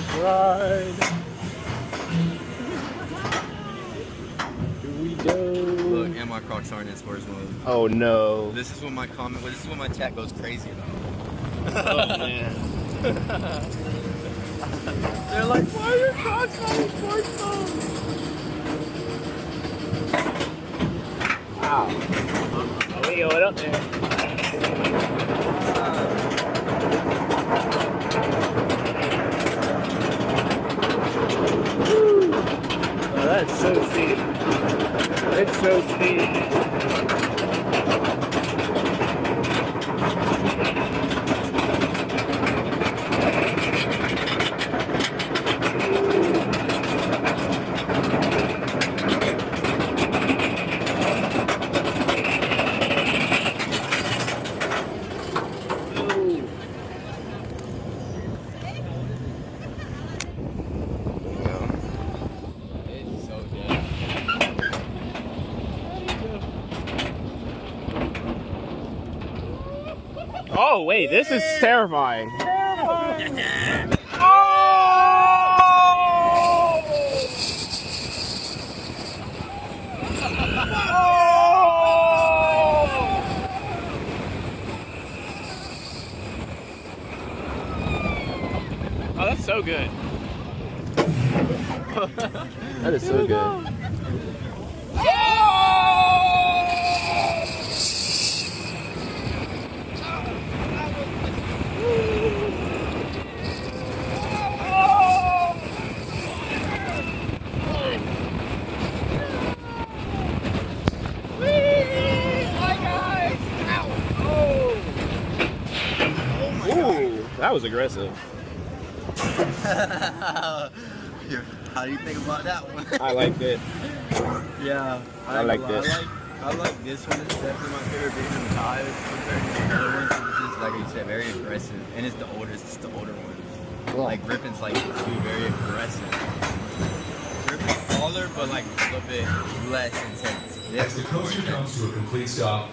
this ride. Here we go. Look, and my Crocs aren't in sports mode. Oh no. This is when my chat goes crazy about. Oh man. They're like, why are your Crocs not in sports mode? Wow. Oh, we going up there. Oh, that's so steep. It's so steep. Oh wait, this is terrifying. Oh, that's so good. That is so good. That was aggressive. How do you think about that one? I liked it. Yeah, I liked it. I like this one. It's definitely my favorite B&M Dive compared to the other ones. It's just, like you said, very aggressive, and it's the oldest. It's the older ones. Cool. Like Griffin's like very aggressive. Griffin's taller, but like a little bit less intense. As the coaster comes to a complete stop.